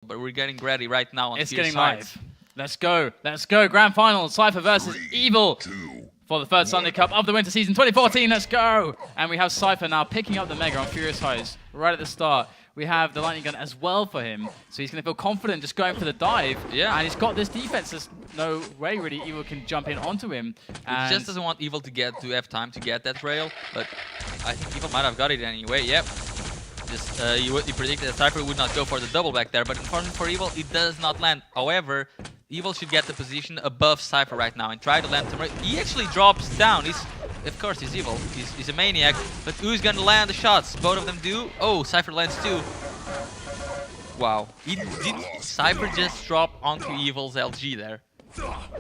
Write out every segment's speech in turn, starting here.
But we're getting ready right now on It's Fierce getting Sides. live. Let's go. Let's go. Grand final. Cypher versus Evil for the third Sunday Cup of the winter season 2014. Let's go. And we have Cypher now picking up the Mega on Furious Highs right at the start. We have the lightning gun as well for him, so he's going to feel confident just going for the dive. Yeah. And he's got this defense. There's no way really Evil can jump in onto him. He just doesn't want Evil to have time to get that rail, but I think Evil might have got it anyway. Yep. Just he predicted that Cypher would not go for the double back there, but unfortunately for Evil, it does not land. However, Evil should get the position above Cypher right now and try to land him. He actually drops down. Of course, he's Evil. He's a maniac. But who's gonna land the shots? Both of them do. Oh, Cypher lands too. Wow. Did Cypher just drop onto Evil's LG there?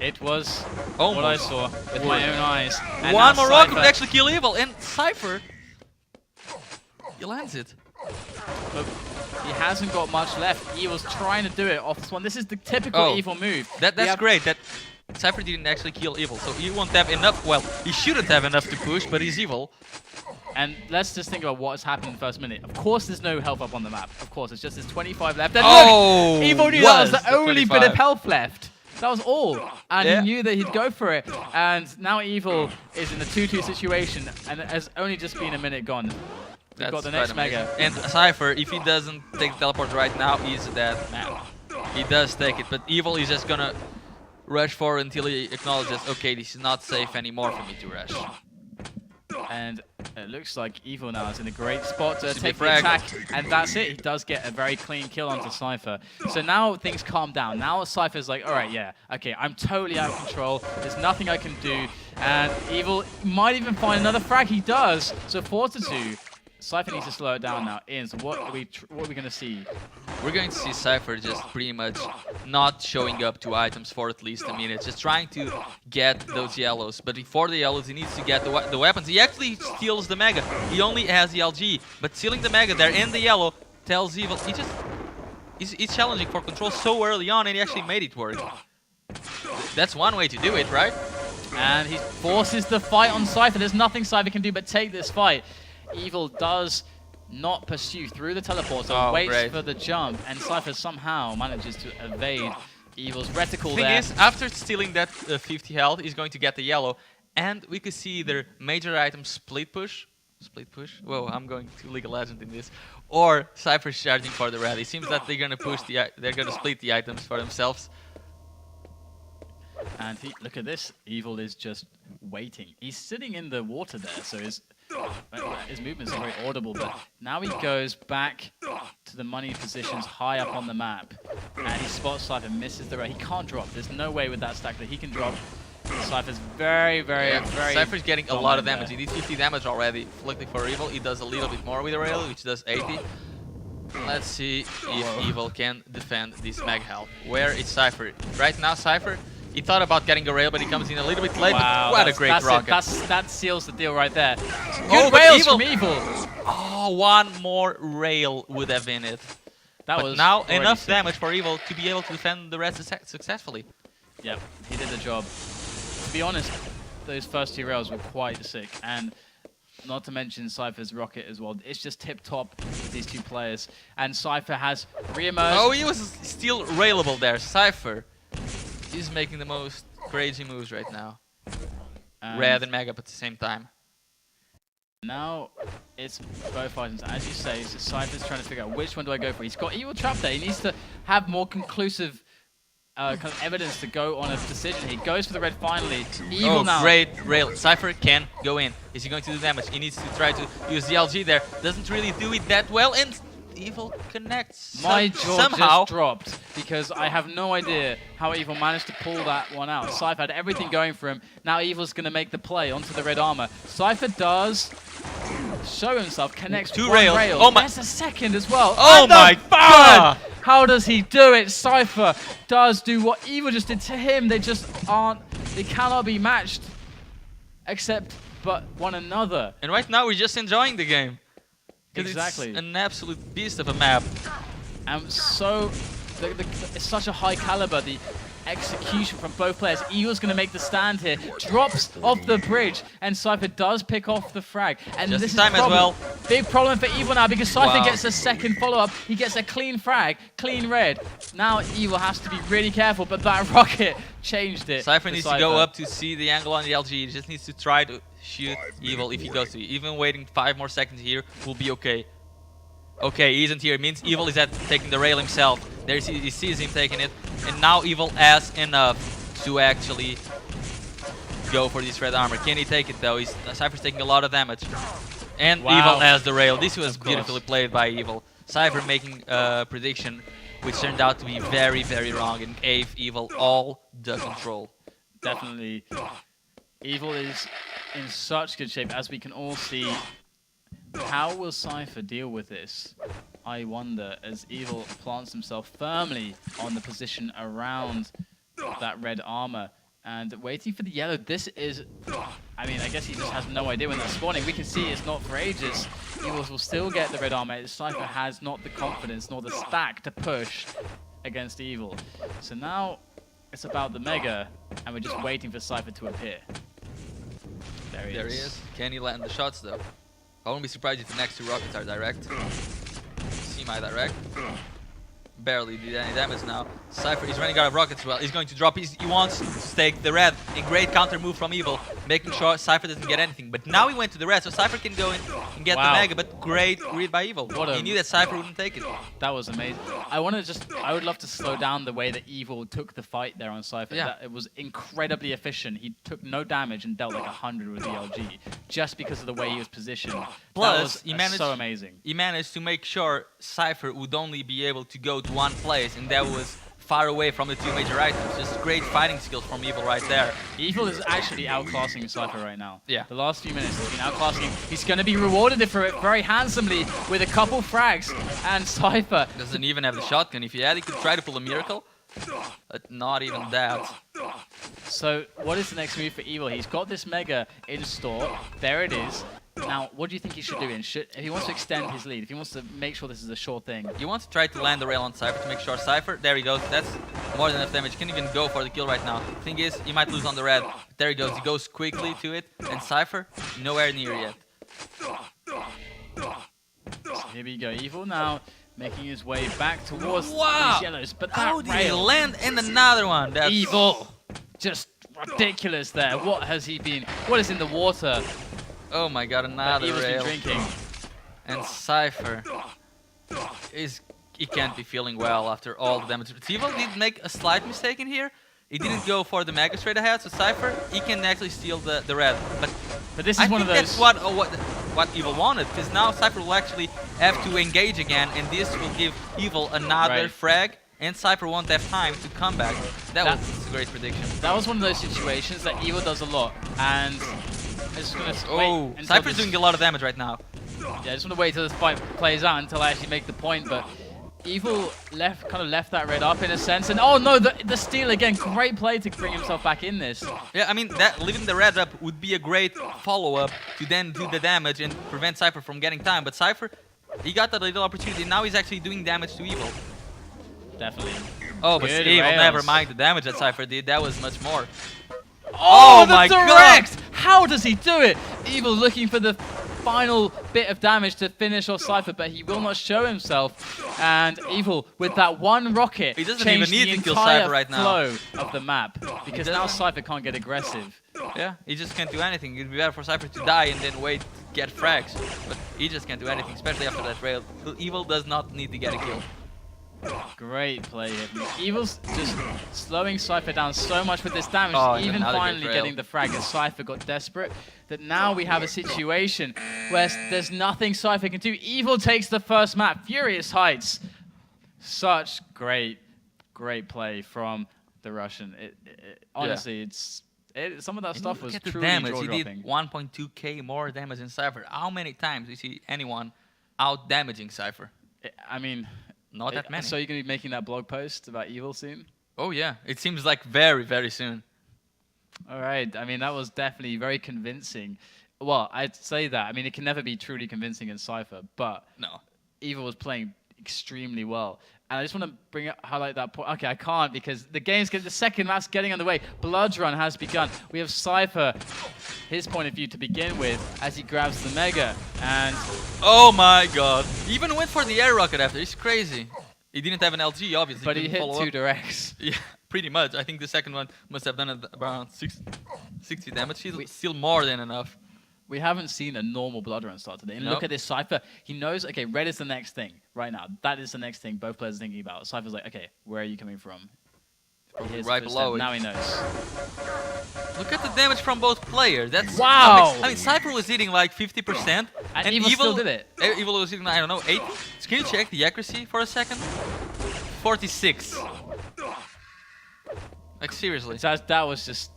It was Almost. what I saw with my own eyes. And one now more rocket would Cypher- actually kill Evil, and Cypher, he lands it. Look, he hasn't got much left. Evil's trying to do it off this one. This is the typical Evil move. That's great. That Cypher didn't actually kill Evil, so he won't have enough. Well, he shouldn't have enough to push, but he's Evil. And let's just think about what has happened in the first minute. Of course, there's no health up on the map. Of course, it's just there's 25 left. And oh, look, Evil knew that was the the only 25. bit of health left. That was all. And Yeah. he knew that he'd go for it. And now Evil is in a 2-2 situation, and it has only just been a minute gone. We've got the next quite amazing. Mega. And Cypher, if he doesn't take the teleport right now, he's a dead man. He does take it, but Evil is just gonna rush forward until he acknowledges, okay, this is not safe anymore for me to rush. And it looks like Evil now is in a great spot to Should be take the frag. attack, and that's it. He does get a very clean kill onto Cypher. So now things calm down. Now Cypher's like, all right, yeah, okay, I'm totally out of control. There's nothing I can do. And Evil might even find another frag. He does. So 4-2. Cypher needs to slow it down now. Ian, so what are we going to see? We're going to see Cypher just pretty much not showing up to items for at least a minute, just trying to get those yellows. But before the yellows, he needs to get the weapons. He actually steals the Mega. He only has the LG, but stealing the Mega there in the yellow tells Evil he's challenging for control so early on, and he actually made it work. That's one way to do it, right? And he forces the fight on Cypher. There's nothing Cypher can do but take this fight. Evil does not pursue through the teleport, so waits for the jump, and Cypher somehow manages to evade Evil's reticle there. Thing is, after stealing that 50 health, he's going to get the yellow, and we could see either major item split push. Whoa, I'm going to League of Legends in this. Or Cypher's charging for the red. It seems that they're gonna they're gonna split the items for themselves. And look at this. Evil is just waiting. He's sitting in the water there, so his movements are very audible, but now he goes back to the money positions high up on the map, and he spots Cypher, misses the red. He can't drop. There's no way with that stack that he can drop. Cypher's very Cypher's getting a lot of damage. there. He did 50 damage already. Flicking for Evil, he does a little bit more with the rail, which does 80. Let's see if Evil can defend this mag health. Where is Cypher? Right now, Cypher, he thought about getting a rail, but he comes in a little bit late. Wow, but what a great rocket. That seals the deal right there. Oh, Good rails Evil. from Evil. Oh, one more rail would have been it. That But was now already enough sick. damage for Evil to be able to defend the rest successfully. Yep, he did the job. To be honest, those first 2 rails were quite sick, and not to mention Cypher's rocket as well. It's just tip-top with these 2 players. And Cypher has re-emerged. Oh, he was still railable there. Cypher is making the most crazy moves right now. Red and Mega at the same time. Now it's both items. As you say, so Cypher's trying to figure out which one do I go for. He's got Evil trapped there. He needs to have more conclusive kind of evidence to go on a decision. He goes for the red finally. Evil now. Great rail. Cypher can go in. Is he going to do damage? He needs to try to use the LG there. Doesn't really do it that well, and Evil connects. My jaw somehow. just dropped because I have no idea how Evil managed to pull that one out. Cypher had everything going for him. Now Evil's going to make the play onto the red armor. Cypher does show himself, connects 2 one rails. rail. Oh my! There's a second as well. Oh And the my third! God! How does he do it? Cypher does do what Evil just did to him. They just aren't, they cannot be matched except but one another. And right now we're just enjoying the game. Exactly. It's an absolute beast of a map. And so, it's such a high caliber. The execution from both players. Evil's going to make the stand here, drops off the bridge, and Cypher does pick off the frag. And Just this in is time as well. Big problem for Evil now because Cypher Wow. gets a second follow-up. He gets a clean frag, clean red. Now Evil has to be really careful, but that rocket changed it. Cypher needs to go up to see the angle on the LG. He just needs to try to shoot Evil if he goes to. Even waiting 5 more seconds here will be okay. Okay, he isn't here. It means Evil is at taking the rail himself. There he sees him taking it. And now Evil has enough to actually go for this red armor. Can he take it though? Cypher's taking a lot of damage. And Wow. Evil has the rail. This was beautifully played by Evil. Cypher making a prediction which turned out to be very, very wrong and gave Evil all the control. Definitely. Evil is in such good shape, as we can all see. How will Cypher deal with this? I wonder, as Evil plants himself firmly on the position around that red armor and waiting for the yellow. This is, I mean, I guess he just has no idea when that's spawning. We can see it's not for ages. Evil will still get the red armor. Cypher has not the confidence nor the stack to push against Evil. So now it's about the Mega, and we're just waiting for Cypher to appear. There he is. Can he land the shots though? I won't be surprised if the next 2 rockets are direct. Semi-direct. Barely did any damage now. Cypher is running out of rockets as well. He's going to drop. He wants to take the red. A great counter move from Evil, making sure Cypher doesn't get anything. But now he went to the red, so Cypher can go in and get the Mega. But great read by Evil. He knew that Cypher wouldn't take it. That was amazing. I would love to slow down the way that Evil took the fight there on Cypher. Yeah. It was incredibly efficient. He took no damage and dealt like 100 with the LG just because of the way he was positioned. Plus, that was so amazing. He managed to make sure Cypher would only be able to go to one place, and that was far away from the 2 major items. Just great fighting skills from Evil right there. Evil is actually outclassing Cypher right now. Yeah. The last few minutes he's been outclassing him. He's going to be rewarded for it very handsomely with a couple frags, and Cypher Doesn't even have the shotgun. If he had, he could try to pull a miracle, but not even that. So what is the next move for Evil? He's got this Mega in store. There it is. Now, what do you think he should do? If he wants to extend his lead, if he wants to make sure this is a sure thing. You want to try to land the rail on Cypher to make sure Cypher, there he goes, that's more than enough damage. Can't even go for the kill right now. Thing is, he might lose on the red. There he goes quickly to it, and Cypher, nowhere near yet. So here we go. Evil now making his way back towards these yellows. But How that did he rail, land? And another one. That's Evil, just ridiculous there. What has he been? What is in the water? Oh my god, another Evil's been rail. drinking. And Cypher he can't be feeling well after all the damage. But Evil did make a slight mistake in here. He didn't go for the Mega straight ahead, so Cypher, he can actually steal the red. But this is I one think of those. that's what Evil wanted, because now Cypher will actually have to engage again, and this will give Evil another frag, and Cypher won't have time to come back. That was a great prediction. That was one of those situations that Evil does a lot, and I just gonna wait until Cypher's doing a lot of damage right now. Yeah, I just want to wait till this fight plays out until I actually make the point, but Evil kind of left that red up in a sense, and oh no, the steal again. Great play to bring himself back in this. Yeah, I mean, leaving the red up would be a great follow-up to then do the damage and prevent Cypher from getting time. But Cypher, he got that little opportunity. Now he's actually doing damage to Evil. Definitely. Oh, but Good Evil, rails. never mind the damage that Cypher did. That was much more. Oh, my the direct! How does he do it? Evil looking for the final bit of damage to finish off Cypher, but he will not show himself. And Evil, with that one rocket, He doesn't changed even need the to kill entire Cypher right now. flow of the map. Because now Cypher can't get aggressive. Yeah, he just can't do anything. It'd be better for Cypher to die and then wait to get frags. But he just can't do anything, especially after that rail. Evil does not need to get a kill. Great play here. Evil's just slowing Cypher down so much with this damage, And even another good finally rail. getting the frag as Cypher got desperate, that now we have a situation where there's nothing Cypher can do. Evil takes the first map, Furious Heights. Such great play from the Russian. Honestly, some of that stuff was Look at the truly damage. He jaw-dropping. did 1.2k more damage than Cypher. How many times do you see anyone out-damaging Cypher? I mean, Not that many. so you're going to be making that blog post about Evil soon? Oh yeah, it seems like very, very soon. All right. I mean, that was definitely very convincing. Well, I'd say that. I mean, it can never be truly convincing in Cypher, but No. Evil was playing extremely well. And I just want to highlight that point. Okay, I can't because the second map's getting underway. Blood Run has begun. We have Cyper, his point of view to begin with, as he grabs the Mega. And oh my god. He even went for the air rocket after. It's crazy. He didn't have an LG, obviously. But he hit follow 2 up. directs. Yeah, pretty much. I think the second one must have done around 60 damage. He's still more than enough. We haven't seen a normal Blood Run start today. And Nope. look at this Cypher. He knows, okay, red is the next thing right now. That is the next thing both players are thinking about. Cypher's like, okay, where are you coming from? Probably Here's right the below footstep. it. Now he knows. Look at the damage from both players. That's Wow! I mean, Cyper was hitting like 50%. And Evil still did it. Evil was hitting, I don't know, 80? Can you check the accuracy for a second? 46. Like, seriously. So that was just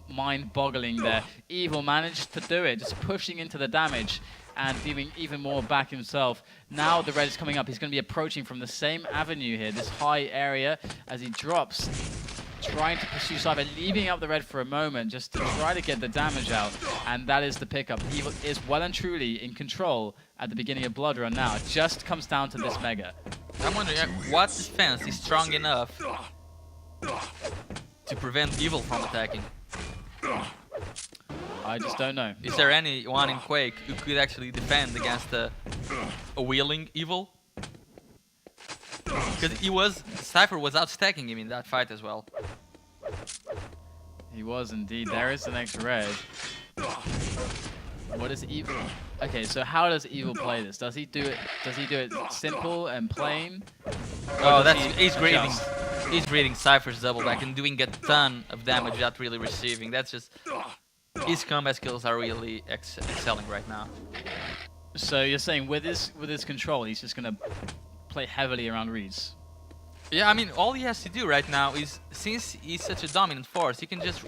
mind-boggling there. Evil managed to do it, just pushing into the damage and dealing even more back himself. Now the red is coming up. He's going to be approaching from the same avenue here, this high area, as he drops, trying to pursue Cypher, leaving up the red for a moment just to try to get the damage out. And that is the pickup. Evil is well and truly in control at the beginning of Blood Run now. It just comes down to this Mega. I'm wondering what defense is strong enough to prevent Evil from attacking. I just don't know. Is there anyone in Quake who could actually defend against a wheeling Evil? Because Cypher was outstacking him in that fight as well. He was indeed. There is the next red. What is Evil? Okay, so how does Evil play this? Does he do it simple and plain? Oh, he's reading Cypher's double back and doing a ton of damage without really receiving. That's just his combat skills are really excelling right now. So you're saying with his control, he's just gonna play heavily around reads. Yeah, I mean, all he has to do right now is, since he's such a dominant force, he can just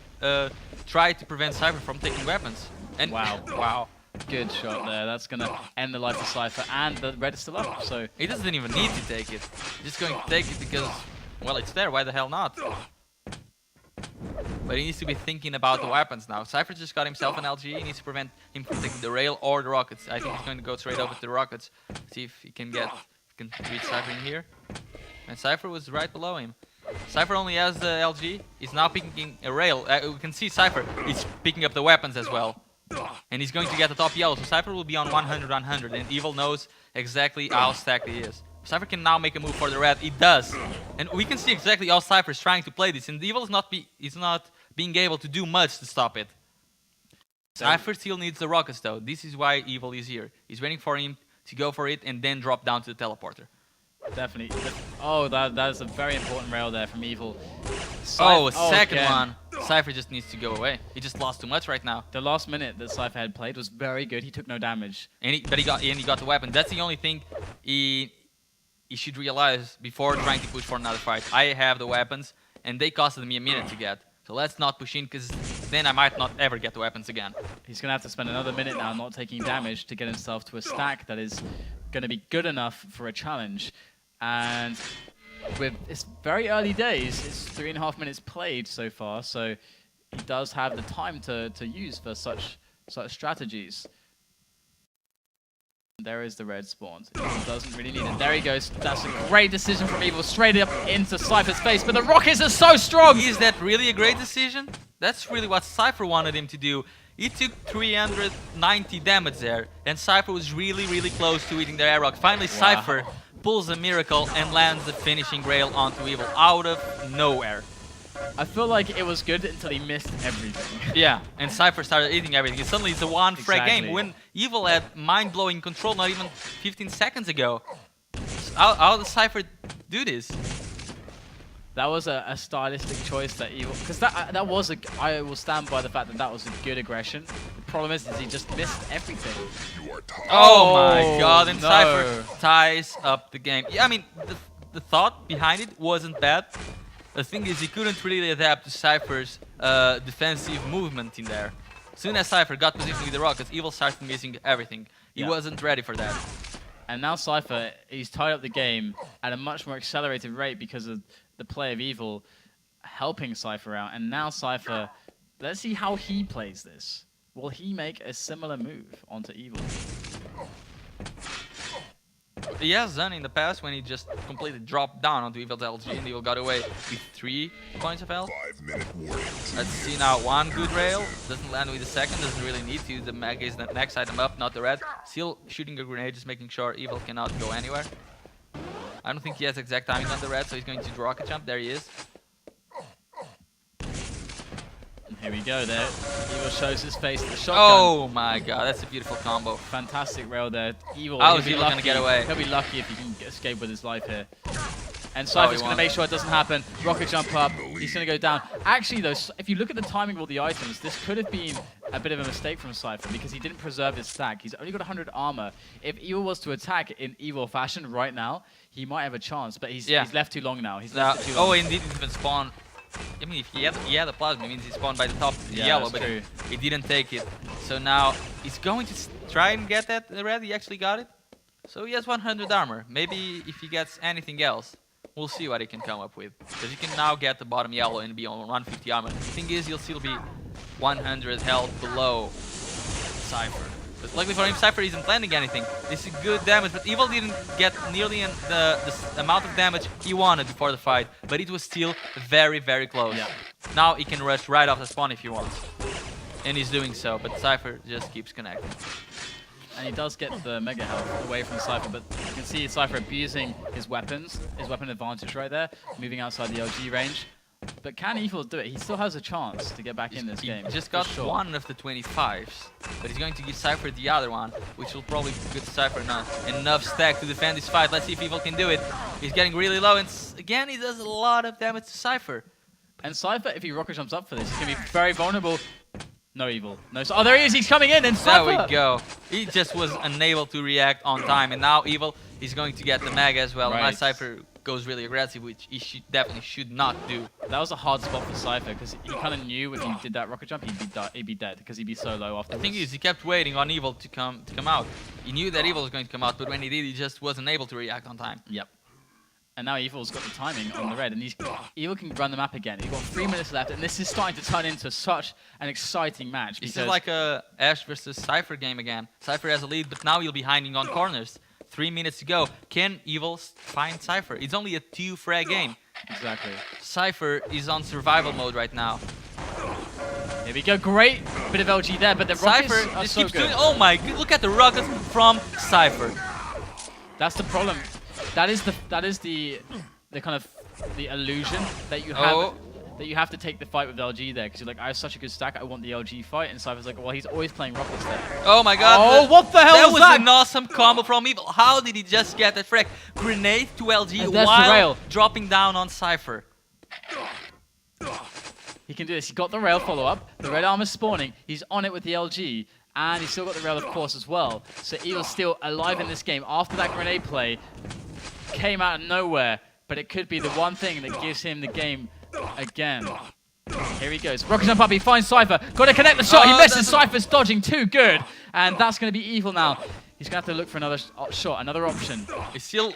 try to prevent Cypher from taking weapons. And Wow. Good shot there. That's gonna end the life of Cypher, and the red is still up. So he doesn't even need to take it. He's just going to take it because, well, it's there. Why the hell not? But he needs to be thinking about the weapons now. Cypher just got himself an LG. He needs to prevent him from taking the rail or the rockets. I think he's going to go straight over to the rockets. See if he can reach Cypher in here. And Cypher was right below him. Cypher only has the LG. He's now picking a rail. We can see Cypher. He's picking up the weapons as well. And he's going to get the top yellow. So Cypher will be on 100-100. And Evil knows exactly how stacked he is. Cypher can now make a move for the red. He does. And we can see exactly how Cypher is trying to play this. And Evil is not being able to do much to stop it. Cypher still needs the rockets though. This is why Evil is here. He's waiting for him to go for it and then drop down to the teleporter. definitely. Oh, that is a very important rail there from Evil. Second again. one. Cypher just needs to go away. He just lost too much right now. The last minute that Cypher had played was very good. He took no damage. And he got the weapon. That's the only thing he should realize before trying to push for another fight. I have the weapons, and they costed me a minute to get. So let's not push in, because then I might not ever get the weapons again. He's going to have to spend another minute now not taking damage to get himself to a stack that is going to be good enough for a challenge. And it's very early days. It's 3.5 minutes played so far, so he does have the time to use for such strategies. There is the red spawn. He doesn't really need it. There he goes. That's a great decision from Evil, straight up into Cypher's face. But the rockets are so strong. Is that really a great decision? That's really what Cypher wanted him to do. He took 390 damage there, and Cypher was really, really close to eating the air rock. Finally, Wow. Cypher pulls a miracle and lands the finishing rail onto Evil out of nowhere. I feel like it was good until he missed everything. Yeah, and Cypher started eating everything. And suddenly it's a one-frag Exactly. game when Evil had mind-blowing control not even 15 seconds ago. How does Cypher do this? That was a stylistic choice that Evil, because that was I will stand by the fact that was a good aggression. The problem is he just missed everything. Oh my god, and no. Cypher ties up the game. Yeah, I mean, the thought behind it wasn't bad. The thing is, he couldn't really adapt to Cypher's defensive movement in there. As soon as Cypher got positioned with the rockets, Evil started missing everything. He wasn't ready for that. And now Cypher, he's tied up the game at a much more accelerated rate because of the play of Evil helping Cypher out. And now Cypher, let's see how he plays this. Will he make a similar move onto Evil? he has done in the past when he just completely dropped down onto Evil's LG and Evil got away with 3 points of health. 5-minute warning. Let's see now, one good rail, doesn't land with the second, doesn't really need to. The Mega is the next item up, not the red. Still shooting a grenade, just making sure Evil cannot go anywhere. I don't think he has exact timing on the red, so he's going to do rocket jump. There he is. And here we go there. Evil shows his face at the shotgun. Oh my god, that's a beautiful combo. Fantastic rail there. Evil. How he'll is be Evil gonna lucky. get away? He'll be lucky if he can escape with his life here. And Cypher's going to won't. make sure it doesn't happen. Rocket jump up. He's going to go down. Actually, though, if you look at the timing of all the items, this could have been a bit of a mistake from Cypher because he didn't preserve his stack. He's only got 100 armor. If Evil was to attack in Evil fashion right now, he might have a chance. But he's left too long now. He's left too long. Oh, indeed, he even spawned. I mean, if he had a plasma, it means he spawned by the top of the yellow, but true. he didn't take it. So now he's going to try and get that red. He actually got it. So he has 100 armor. Maybe if he gets anything else, we'll see what he can come up with. Because he can now get the bottom yellow and be on 150 armor. The thing is, he'll still be 100 health below Cypher. But luckily for him, Cypher isn't landing anything. This is good damage, but Evil didn't get nearly the amount of damage he wanted before the fight. But it was still very, very close. Yeah. Now he can rush right off the spawn if he wants. And he's doing so, but Cypher just keeps connecting. And he does get the mega health away from Cypher, but you can see Cypher abusing his weapon advantage right there, moving outside the LG range. But can Evil do it? He still has a chance to get back in this game. He just got for sure. one of the 25s, but he's going to give Cypher the other one, which will probably give Cypher enough stack to defend this fight. Let's see if Evil can do it. He's getting really low, and again, he does a lot of damage to Cypher. And Cypher, if he rocket jumps up for this, he's going to be very vulnerable. No Evil. No. Oh, there he is. He's coming in, and Cypher. There we go. He just was unable to react on time, and now Evil is going to get the Mega as well. Right. Unless Cypher goes really aggressive, which he definitely should not do. That was a hard spot for Cypher because he kind of knew if he did that rocket jump, he'd be dead because he'd be so low The afterwards. thing is, he kept waiting on Evil to come out. He knew that Evil was going to come out, but when he did, he just wasn't able to react on time. Yep. And now Evil's got the timing on the red, and Evil can run the map again. He's got 3 minutes left, and this is starting to turn into such an exciting match. This is like a Ash versus Cypher game again. Cypher has a lead, but now he'll be hiding on corners. 3 minutes to go. Can Evil find Cypher? It's only a 2-frag game. Exactly. Cypher is on survival mode right now. Here we go. Great bit of LG there, but the rockets Cypher are just so keeps good. doing. Oh my! Look at the rockets from Cypher. That's the problem. That is the kind of the illusion that you have. That you have to take the fight with LG there because you're like, I have such a good stack, I want the LG fight, and Cypher's like, well, he's always playing rockets there. Oh my god. Oh, what the hell was that? That was an awesome combo from Evil. How did he just get that frag? Grenade to LG And that's the while rail. dropping down on Cypher. He can do this. He got the rail follow-up. The red armor's spawning. He's on it with the LG. And he's still got the rail, of course, as well. So Evil's still alive in this game. After that grenade play, came out of nowhere. But it could be the one thing that gives him the game again. Here he goes. Rocket jump up. He finds Cypher. Got to connect the shot. He misses. Cypher's dodging too good. And that's going to be Evil now. He's going to have to look for another shot, another option. It's still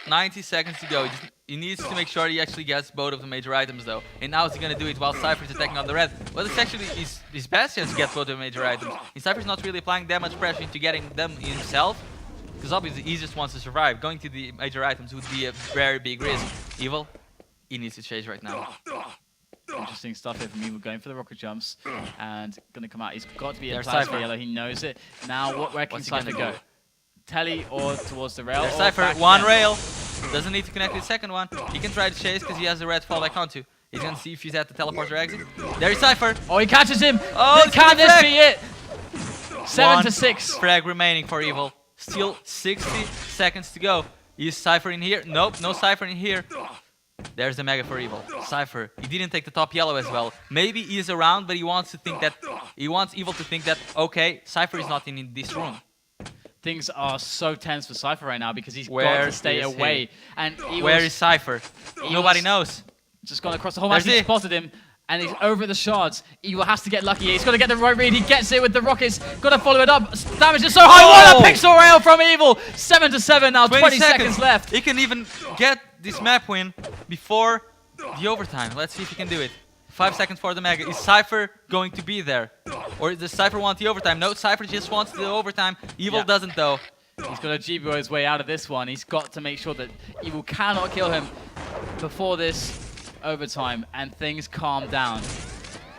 90 seconds to go. He needs to make sure he actually gets both of the major items, though. And now he's going to do it while Cypher's attacking on the red. Well, it's actually his best chance to get both of the major items. And Cypher's not really applying that much pressure into getting them himself. Because obviously he just wants to survive. Going to the major items would be a very big risk. Evil, he needs to chase right now. Interesting stuff here from Evil going for the rocket jumps. And going to come out. He's got to be a There's plasma Cypher. yellow. He knows it. Now, where can What's he Cypher gonna go? do? Telly or towards the rail? There's or Cypher, back one again? rail. Doesn't need to connect with the second one. He can try to chase because he has the red fall back onto. He's going to see if he's at the teleporter exit. There is Cypher. Oh, he catches him. Oh, it's Can gonna this frag. be it? 7 to 6. Frag remaining for Evil. Still 60 seconds to go. Is Cypher in here? Nope, no Cypher in here. There's the Mega for Evil. Cypher, he didn't take the top yellow as well. Maybe he is around, but he wants Evil to think that, okay, Cypher is not in this room. Things are so tense for Cypher right now because he's got Where to stay is he? away. And Where is Cypher? Nobody knows. just gone across the whole map. There's He it. spotted him. And he's over the shards. Evil has to get lucky. He's got to get the right read. He gets it with the rockets. Got to follow it up. Damage is so high. Oh! What a pixel rail from Evil. 7 to 7 now. 20 seconds left. He can even get this map win before the overtime. Let's see if he can do it. 5 seconds for the Mega. Is Cypher going to be there? Or does Cypher want the overtime? No, Cypher just wants the overtime. Evil Yeah. doesn't though. He's got to GBO his way out of this one. He's got to make sure that Evil cannot kill him before this overtime and things calm down.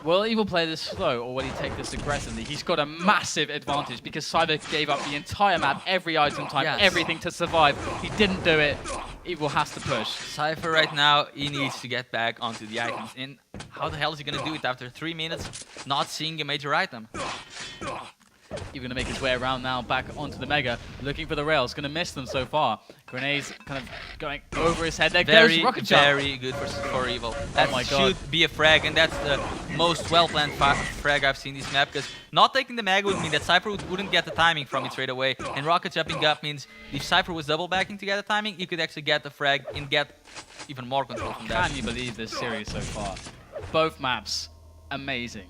Will Evil play this slow or will he take this aggressively? He's got a massive advantage because Cyber gave up the entire map, every item type, everything to survive. He didn't do it. Evil has to push. Cypher right now, he needs to get back onto the items. And how the hell is he going to do it after 3 minutes not seeing a major item? He's going to make his way around now, back onto the Mega, looking for the rails. Going to miss them so far. Grenades kind of going over his head. There goes Rocket Jump. Very good for Evil. That my God. should be a frag, and that's the most well-planned frag I've seen this map, because not taking the Mega would mean that Cypher wouldn't get the timing from it straight away, and Rocket Jumping up means if Cypher was double backing to get the timing, he could actually get the frag and get even more control from that. Can you believe this series so far? Both maps, amazing.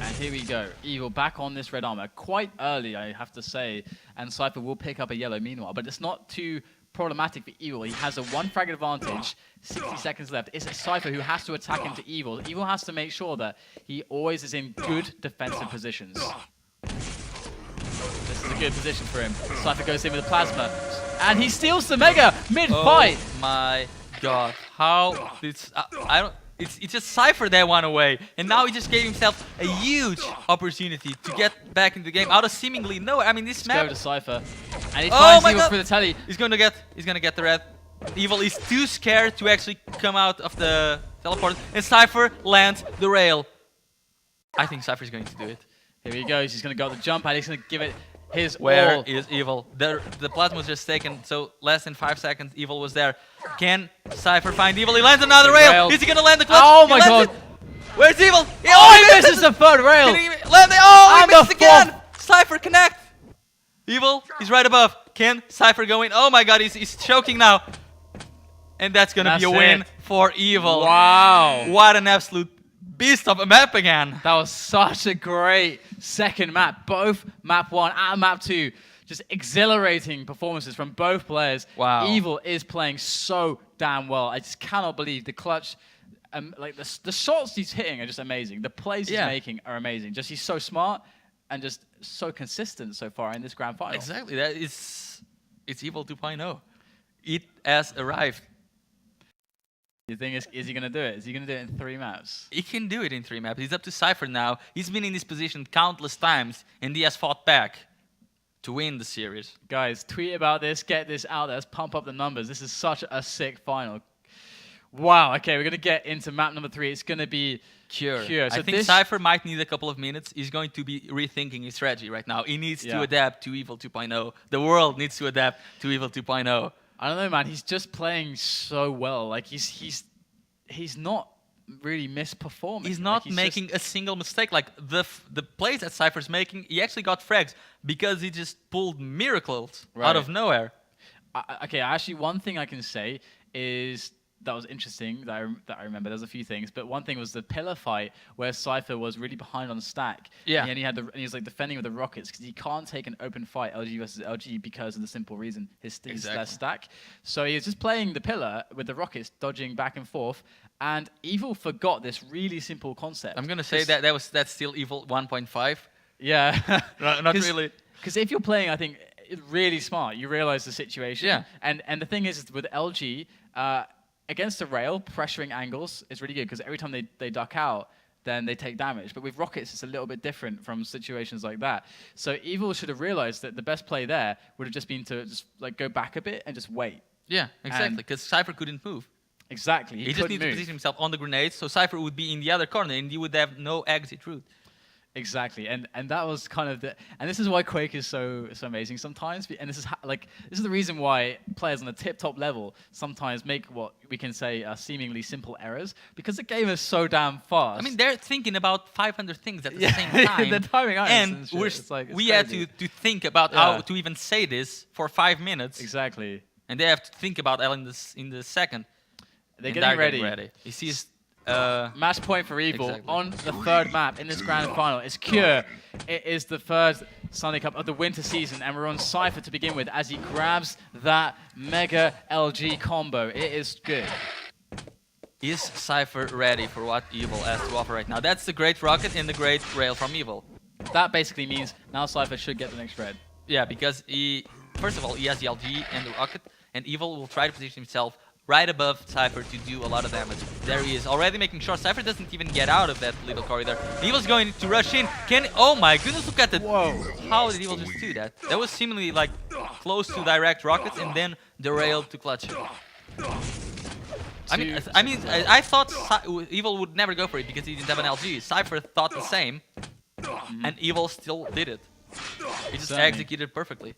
And here we go. Evil back on this red armor. Quite early, I have to say. And Cypher will pick up a yellow meanwhile. But it's not too problematic for Evil. He has a 1 frag advantage. 60 seconds left. It's Cypher who has to attack into Evil. Evil has to make sure that he always is in good defensive positions. This is a good position for him. Cypher goes in with the plasma. And he steals the Mega mid-fight. Oh my God. How this... I don't... It's just Cypher that won away, and now he just gave himself a huge opportunity to get back into the game out of seemingly nowhere. I mean, this map. Go to Cypher, and he finds Evil for the telly. He's gonna get the red. Evil is too scared to actually come out of the teleport, and Cypher lands the rail. I think Cypher is going to do it. Here he goes. He's gonna go the jump, and he's gonna give it his Where all. is Evil? The plasma was just taken, so less than 5 seconds. Evil was there. Can Cypher find Evil? He lands another rail. Is he gonna land the clutch? Oh my God! Where's Evil? Oh, he misses the third rail. He missed again. Fourth. Cypher connect. Evil, he's right above. Can Cypher go in? Oh my God, he's choking now. And that's gonna be a win for Evil. Wow! What an absolute beast of a map again. That was such a great second map. Both map 1 and map 2. Just exhilarating performances from both players. Wow. Evil is playing so damn well. I just cannot believe the clutch. Like the shots he's hitting are just amazing. The plays he's making are amazing. Just he's so smart and just so consistent so far in this grand final. Exactly. It's Evil 2.0. It has arrived. The thing is he going to do it? Is he going to do it in 3 maps? He can do it in 3 maps. He's up to Cypher now. He's been in this position countless times, and he has fought back to win the series. Guys, tweet about this, get this out there, let's pump up the numbers. This is such a sick final. Wow, okay, we're going to get into map number 3. It's going to be Cure. So I think Cypher might need a couple of minutes. He's going to be rethinking his strategy right now. He needs to adapt to Evil 2.0. The world needs to adapt to Evil 2.0. I don't know, man. He's just playing so well. Like, he's not really misperforming. He's not making a single mistake. Like the plays that Cypher's making, he actually got frags because he just pulled miracles out of nowhere. Okay, actually, one thing I can say is that was interesting that I remember. There's a few things, but one thing was the pillar fight where Cypher was really behind on stack. Yeah. And he was like defending with the rockets because he can't take an open fight LG versus LG because of the simple reason he's less stack. So he was just playing the pillar with the rockets, dodging back and forth. And Evil forgot this really simple concept. I'm gonna say that's still Evil 1.5. Yeah. Not really. Because if you're playing, I think, really smart, you realize the situation. Yeah. And the thing is with LG, against the rail, pressuring angles is really good because every time they duck out, then they take damage. But with rockets, it's a little bit different from situations like that. So Evil should have realized that the best play there would have just been to just like go back a bit and just wait. Yeah, exactly. Because Cypher couldn't move. Exactly. He just needs to position himself on the grenades, so Cypher would be in the other corner, and he would have no exit route. Exactly, and that was kind of the, and this is why Quake is so amazing sometimes, and this is the reason why players on the top level sometimes make what we can say are seemingly simple errors, because the game is so damn fast. I mean, they're thinking about 500 things at the same time. The timing and we had to think about how to even say this for 5 minutes. Exactly. And they have to think about L in the second. They're getting ready. He sees match point for Evil on the 3rd map in this grand final. It's Cure. It is the 3rd Sunday Cup of the winter season, and we're on Cypher to begin with as he grabs that Mega LG combo. It is good. Is Cypher ready for what Evil has to offer right now? That's the great rocket and the great rail from Evil. that basically means now Cypher should get the next red. Yeah, because first of all, he has the LG and the rocket, and Evil will try to position himself right above Cypher to do a lot of damage. There he is, already making sure Cypher doesn't even get out of that little corridor. Evil's going to rush in. Oh my goodness, look at that. Whoa. How did Evil just do that? That was seemingly like close to direct rockets and then derailed to clutch it. I thought Evil would never go for it because he didn't have an LG. Cypher thought the same, and Evil still did it. He just executed perfectly.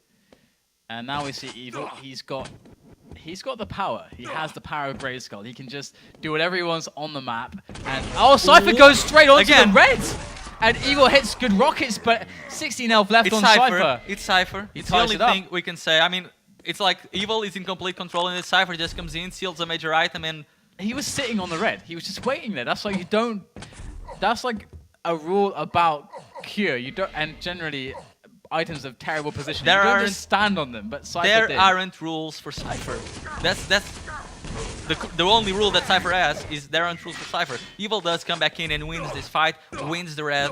And now we see Evil. He's got the power. He has the power of Grayskull. He can just do whatever he wants on the map. And Cypher goes straight onto the reds. And Evil hits good rockets, but 16 health left on Cypher. It's Cypher. It's the only thing we can say. I mean, it's like Evil is in complete control, and Cypher just comes in, seals a major item, and he was sitting on the red. He was just waiting there. That's like you don't. That's like a rule about Cure. You don't, and generally, items of terrible position. You don't just stand on them. But Cypher did. Aren't rules for Cypher. That's the only rule that Cypher has is there aren't rules for Cypher. Evil does come back in and wins this fight, wins the red,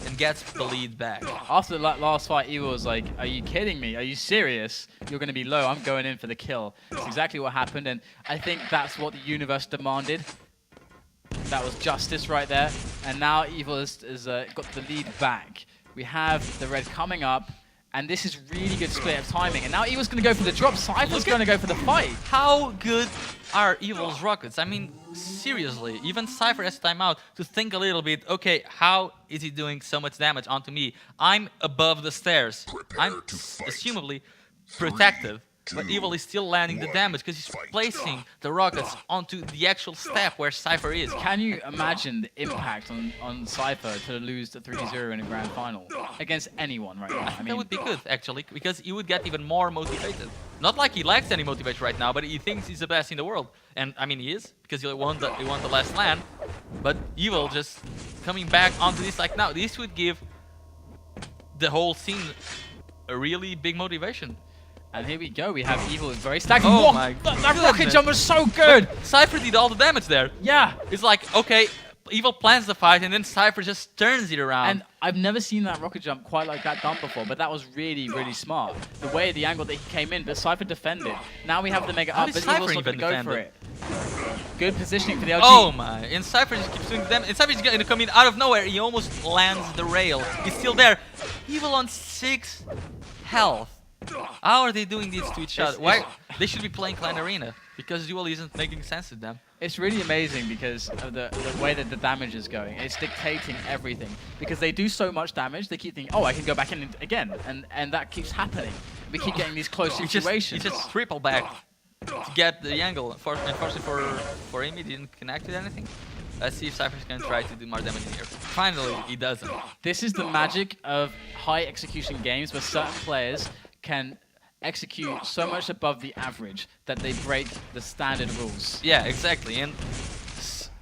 and gets the lead back. After the last fight, Evil was like, "Are you kidding me? Are you serious? You're going to be low. I'm going in for the kill." That's exactly what happened, and I think that's what the universe demanded. That was justice right there, and now Evil has got the lead back. We have the red coming up, and this is really good split of timing. And now Evil's going to go for the drop. Cypher's going to go for the fight. How good are Evil's rockets? I mean, seriously, even Cypher has time out to think a little bit, okay, how is he doing so much damage onto me? I'm above the stairs. I'm assumably protective. But Evil is still landing the damage because he's placing the rockets onto the actual step where Cypher is. Can you imagine the impact on Cypher to lose the 3-0 in a grand final against anyone right now? I mean, that would be good, actually, because he would get even more motivated. Not like he lacks any motivation right now, but he thinks he's the best in the world. And, I mean, he is, because he won the last LAN. But Evil just coming back onto this, like, now, this would give the whole scene a really big motivation. And here we go, we have Evil very stacked. Oh my god. That rocket jump was so good! But Cypher did all the damage there. Yeah. It's like, okay, Evil plans the fight and then Cypher just turns it around. And I've never seen that rocket jump quite like that done before, but that was really, really smart. The way, the angle that he came in, but Cypher defended. Now we have the mega up, but Evil's not going to go for it. Good positioning for the LG. Oh my, and Cypher just keeps doing the damage. And Cypher is going to come in out of nowhere. He almost lands the rail. He's still there. Evil on 6 health. How are they doing this to each other? Why? They should be playing Clan Arena because Duel isn't making sense to them. It's really amazing because of the way that the damage is going. It's dictating everything because they do so much damage. They keep thinking, oh, I can go back in again, and that keeps happening. We keep getting these close situations. He just triple back to get the angle. Unfortunately for him, he didn't connect with anything. Let's see if Cypher's going to try to do more damage in here. Finally, he doesn't. This is the magic of high execution games where certain players can execute so much above the average that they break the standard rules. Yeah, exactly. And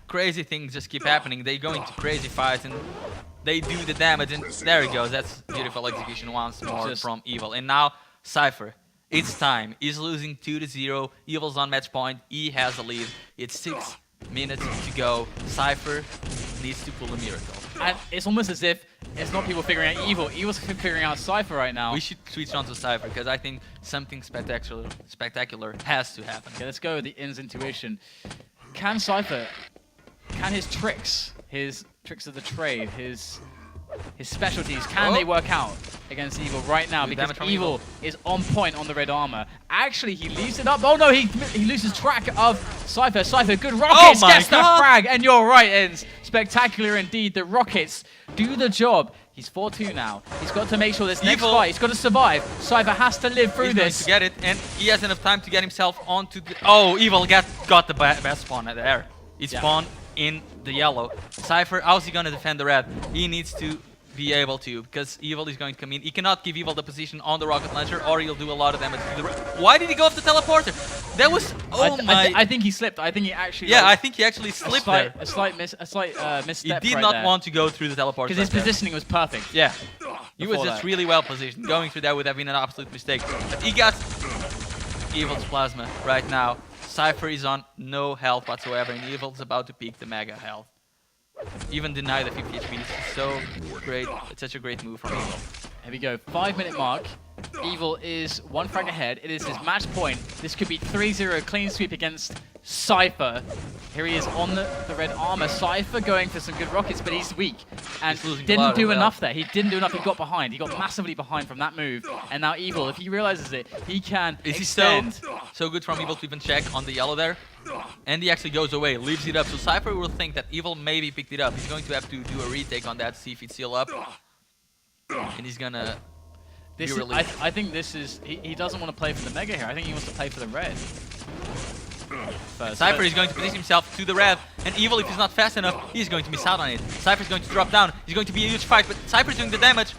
crazy things just keep happening. They go into crazy fights and they do the damage. And there he goes. That's beautiful execution once more from Evil. And now Cypher. It's time. He's losing 2-0. Evil's on match point. He has the lead. It's 6 minutes to go. Cypher needs to pull a miracle. And it's almost as if it's not people figuring out Evil. Evil's figuring out Cypher right now. We should switch on to Cypher because I think something spectacular has to happen. Okay, let's go with the In's intuition. Can Cypher, can his tricks of the trade, his specialties, can they work out against Evil right now? Because Evil is on point on the red armor. Actually, he leaves it up. Oh no, he loses track of Cypher. Cypher, good rockets, gets the frag, and you're right, Ins. Spectacular indeed. The rockets do the job. He's 4-2 now. He's got to make sure this next fight, he's got to survive. Cypher has to live through this. He's going to get it, and he has enough time to get himself onto the... Oh, Evil got the best spawn there. He spawned in the yellow. Cypher, how's he going to defend the red? He needs to be able to, because Evil is going to come in. He cannot give Evil the position on the rocket launcher, or he'll do a lot of damage to the red. Why did he go off the teleporter? That was... Oh my... I think he slipped. I think he actually... Yeah, I think he actually slipped there. A slight misstep. He did not want to go through the teleporter. Because his positioning was perfect. Yeah. He was just really well positioned. Going through that would have been an absolute mistake. But he got Evil's plasma right now. Cypher is on no health whatsoever, and Evil's about to peak the mega health. even deny the 50 HP. This is so great. It's such a great move from Evil. Here we go, 5-minute mark. Evil is 1 frag ahead. It is his match point. This could be 3-0 clean sweep against Cyper. Here he is on the red armor. Cypher going for some good rockets, but he's weak. And didn't do enough there. He didn't do enough. He got behind. He got massively behind from that move. And now Evil, if he realizes it, he can extend. So good from Evil to even check on the yellow there. And he actually goes away, leaves it up. So Cyper will think that Evil maybe picked it up. He's going to have to do a retake on that, see if it's still up. And he's gonna... I think this is... He doesn't want to play for the Mega here. I think he wants to play for the red. Cyper is going to position himself to the red, and Evil, if he's not fast enough, he's going to miss out on it. Cyper is going to drop down. He's going to be a huge fight, but Cyper is doing the damage.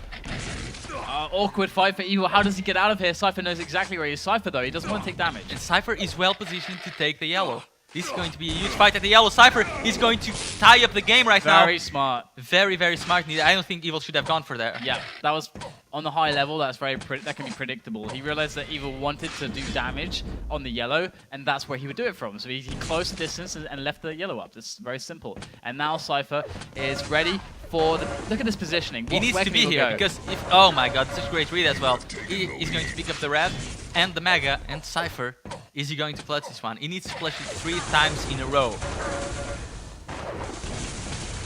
Awkward fight for Evil. How does he get out of here? Cypher knows exactly where he is. Cypher, though, he doesn't want to take damage. And Cyper is well positioned to take the yellow. This is going to be a huge fight at the yellow. Cyper is going to tie up the game right now. Very smart. Very, very smart. I don't think Evil should have gone for that. Yeah, that was on the high level. That can be predictable. He realized that Evil wanted to do damage on the yellow, and that's where he would do it from. So he closed the distance and left the yellow up. It's very simple. And now Cypher is ready for the... Look at this positioning. He needs to be here because if... Oh my god, such a great read as well. He's going to pick up the red and the Mega, and Cypher, is he going to clutch this one? He needs to clutch it 3 times in a row.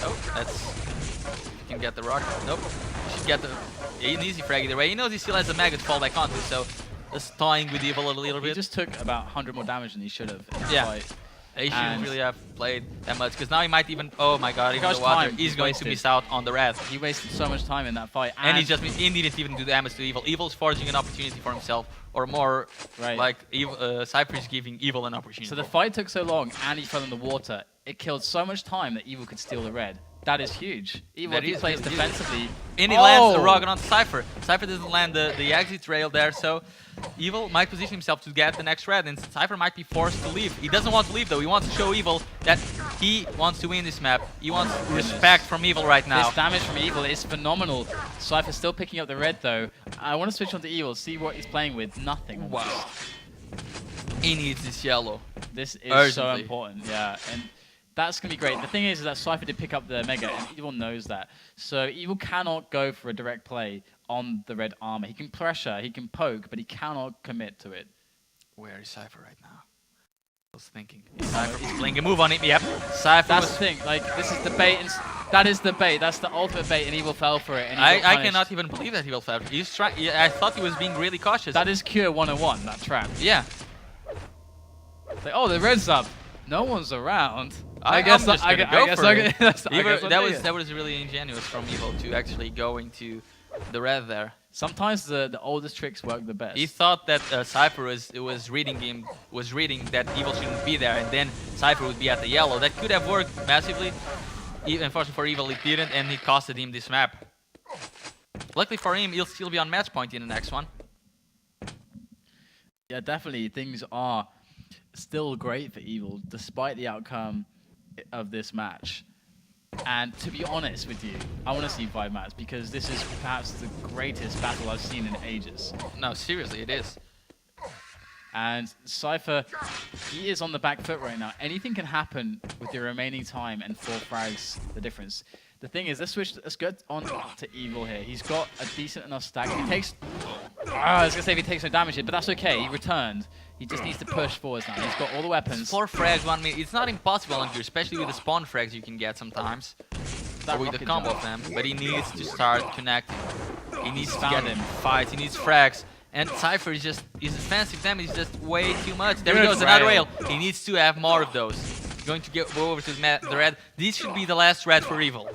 Oh, that's... You can get the rock. Nope. You should get an easy frag either way. He knows he still has a Mega to fall back onto, so just toying with Evil a little bit. He just took about 100 more damage than he should have in the fight. He shouldn't really have played that much, because now he might even... Oh my god, even the water. He's going to miss out on the red. He wasted so much time in that fight. And he didn't even do damage to Evil. Evil's forging an opportunity for himself, or more like Cyper is giving Evil an opportunity. So the fight took so long, and he fell in the water. It killed so much time that Evil could steal the red. That is huge. Evil, if he plays defensively... And he lands the rocket on Cyper. Cyper doesn't land the exit rail there, so Evil might position himself to get the next red, and Cyper might be forced to leave. He doesn't want to leave, though. He wants to show Evil that he wants to win this map. He wants respect from Evil right now. This damage from Evil is phenomenal. Cypher's still picking up the red, though. I want to switch on to Evil, see what he's playing with. Nothing. Wow. He needs this yellow. This is so important, yeah. And that's going to be great. The thing is that Cypher did pick up the Mega, and Evil knows that. So Evil cannot go for a direct play on the red armor. He can pressure, he can poke, but he cannot commit to it. Where is Cypher right now? I was thinking. He's playing a move on it. Yep. Cypher. That's the thing. Like, this is the bait. And that is the bait. That's the ultimate bait, and Evil fell for it. And I cannot even believe that Evil fell for it. He's I thought he was being really cautious. That is Cure 101, that trap. Yeah. It's like, oh, the red's up. No one's around. I guess I'm just gonna go for it. That was really ingenious from Evil to actually go into the red there. Sometimes the oldest tricks work the best. He thought that Cyper was reading that Evil shouldn't be there, and then Cyper would be at the yellow. That could have worked massively. Unfortunately for Evil, it didn't, and it costed him this map. Luckily for him, he'll still be on match point in the next one. Yeah, definitely. Things are still great for Evil, despite the outcome of this match. And to be honest with you, I want to see 5 maps, because this is perhaps the greatest battle I've seen in ages. No, seriously, it is. And Cypher, he is on the back foot right now. Anything can happen with the remaining time and 4 frags, the difference. The thing is, let's get on to Evil here. He's got a decent enough stack. He takes... I was going to say if he takes no damage here, but that's okay. He returned. He just needs to push forwards now. He's got all the weapons. 4 frags, 1 minute. It's not impossible on here, especially with the spawn frags you can get sometimes. Or with the combo of them. But he needs to start connecting. He needs to get him fights. He needs frags. And Cypher is just... His defensive damage is just way too much. There he goes, another rail. He needs to have more of those. Going to go over to the red. This should be the last red for Evil.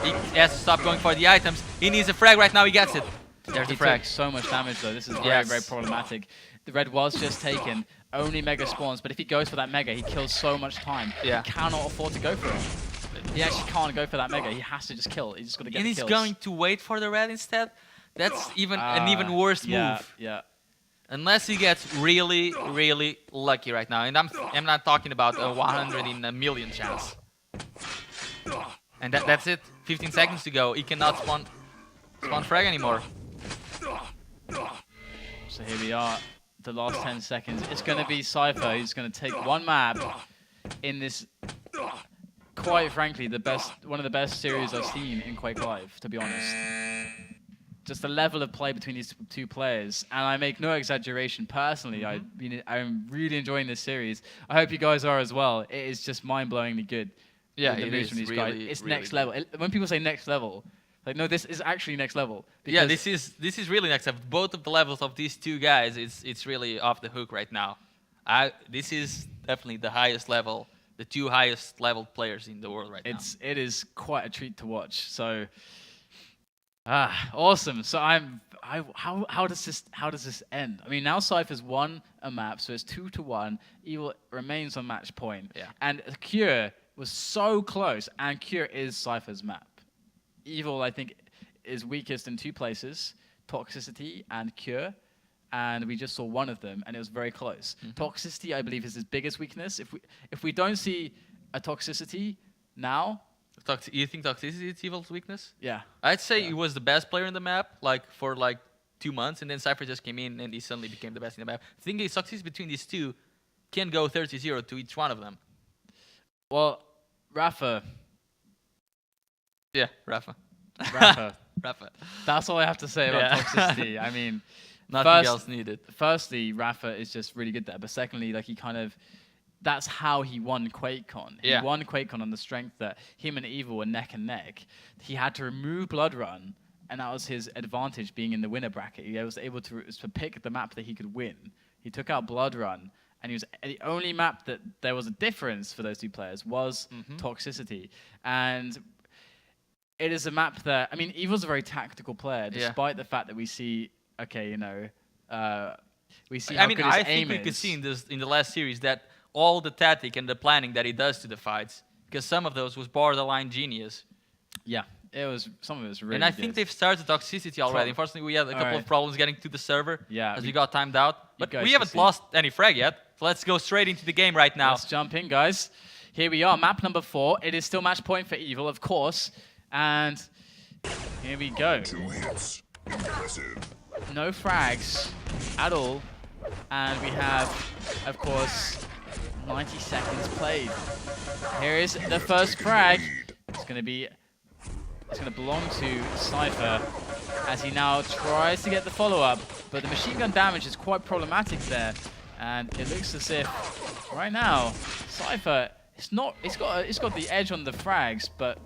He has to stop going for the items. He needs a frag right now. He gets it. There's the frag. Took so much damage though. This is very, very problematic. The red was just taken. Only Mega spawns, but if he goes for that Mega, he kills so much time. Yeah. He cannot afford to go for it. He actually can't go for that Mega. He has to just kill. He's just got to get the kills. And he's going to wait for the red instead? That's even an even worse move. Yeah. Unless he gets really, really lucky right now. And I'm not talking about a 100 in a million chance. And that's it. 15 seconds to go. He cannot spawn frag anymore. So here we are. The last 10 seconds. It's going to be Cypher who's going to take 1 map in this quite frankly one of the best series I've seen in Quake Live, to be honest. Just the level of play between these two players, and I make no exaggeration. Personally, I'm really enjoying this series. I hope you guys are as well. It is just mind-blowingly good. Yeah, the it moves is from these really, guys. It's really next good. level. When people say next level, like no, this is actually next level. Yeah, this is really next level. Both of the levels of these two guys, it's really off the hook right now. This is definitely the highest level, the two highest level players in the world right now. It is quite a treat to watch. So, awesome. So how does this end? I mean, now Cypher's won a map, so it's 2-1. Evil remains on match point. Yeah. And Cure was so close, and Cure is Cypher's map. Evil, I think, is weakest in two places: Toxicity and Cure. And we just saw one of them, and it was very close. Toxicity, I believe, is his biggest weakness. If we don't see a Toxicity now, You think Toxicity is Evil's weakness? yeah, I'd say he was the best player in the map, for 2 months, and then Cypher just came in and he suddenly became the best in the map. I think the success between these two can go 30-0 to each one of them. well, Rafa. Yeah, Rafa. Rafa. That's all I have to say about Toxicity. I mean, Nothing else needed. Firstly, Rafa is just really good there, but secondly, like that's how he won QuakeCon. He won QuakeCon on the strength that him and Evil were neck and neck. He had to remove Blood Run, and that was his advantage being in the winner bracket. He was able to pick the map that he could win. He took out Blood Run, and he was the only map that there was a difference for those two players was Toxicity. And it is a map that, I mean, Evil's a very tactical player, despite the fact that we see, we see how good his aim we could see in the last series that all the tactic and the planning that he does to the fights, because some of those was borderline genius. Yeah, some of it was really And I think they've started Toxicity already. Unfortunately, we had a couple of problems getting to the server as we got timed out. But we haven't lost any frag yet. So let's go straight into the game right now. Let's jump in, guys. Here we are, map number 4. It is still match point for Evil, of course. And here we go. 2 hits. Impressive. No frags at all. And we have, of course, 90 seconds played. Here is the first frag. It's going to belong to Cypher as he now tries to get the follow-up. But the machine gun damage is quite problematic there. And it looks as if right now Cypher, it's got the edge on the frags, but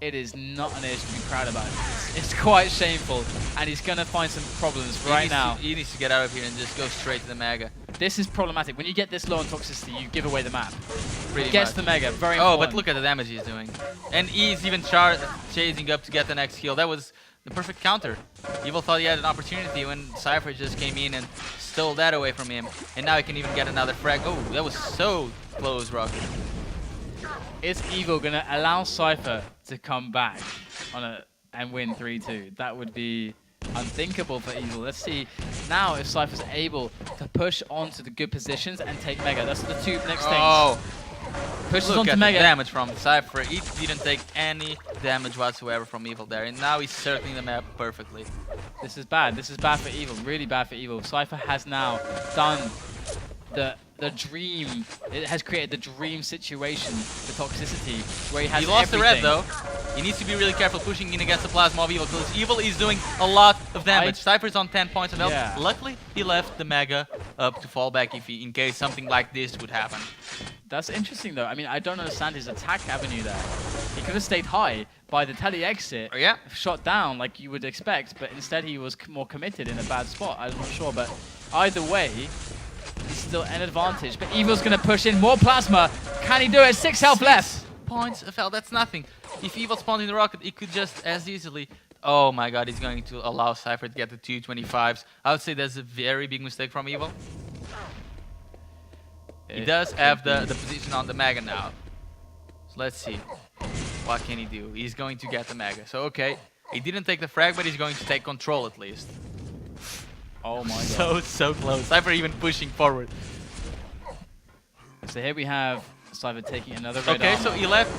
it is not an edge to be proud about. It's quite shameful, and he's going to find some problems right now. He needs to get out of here and just go straight to the Mega. This is problematic. When you get this low on Toxicity, you give away the map. Pretty Gets much. the Mega, very important. Oh, but look at the damage he's doing. And he's even chasing up to get the next kill. That was the perfect counter. Evil thought he had an opportunity when Cypher just came in and stole that away from him. And now he can even get another frag. Oh, that was so close, Rocket. Is Evil going to allow Cypher to come back and win 3-2? That would be unthinkable for Evil. Let's see now if Cypher's able to push onto the good positions and take Mega. That's the two next things. Oh, pushes look onto at Mega. the damage from Cypher. He didn't take any damage whatsoever from Evil there. And now he's circling the map perfectly. This is bad. This is bad for Evil. Really bad for Evil. Cypher has now done the dream. It has created the dream situation for Toxicity, where he has lost everything. the red though. He needs to be really careful pushing in against the Plasma of Evil, because Evil is doing a lot of damage. Cypher's on 10 points of health. Yeah. Luckily, he left the Mega up to fall back in case something like this would happen. That's interesting though. I mean, I don't understand his attack avenue there. He could have stayed high by the tele exit, shot down like you would expect, but instead he was more committed in a bad spot. I'm not sure, but either way, it's still an advantage. But Evil's going to push in more Plasma. Can he do it? 6 health left. Points of health, that's nothing. If Evil spawned in the rocket, he could just as easily... Oh my god, he's going to allow Cypher to get the 225s. I would say that's a very big mistake from Evil. He does have the position on the Mega now. So let's see. What can he do? He's going to get the Mega. So okay, he didn't take the frag, but he's going to take control at least. Oh my god. So close. Cypher even pushing forward. So here we have Cypher taking another red Okay, armor. so he left.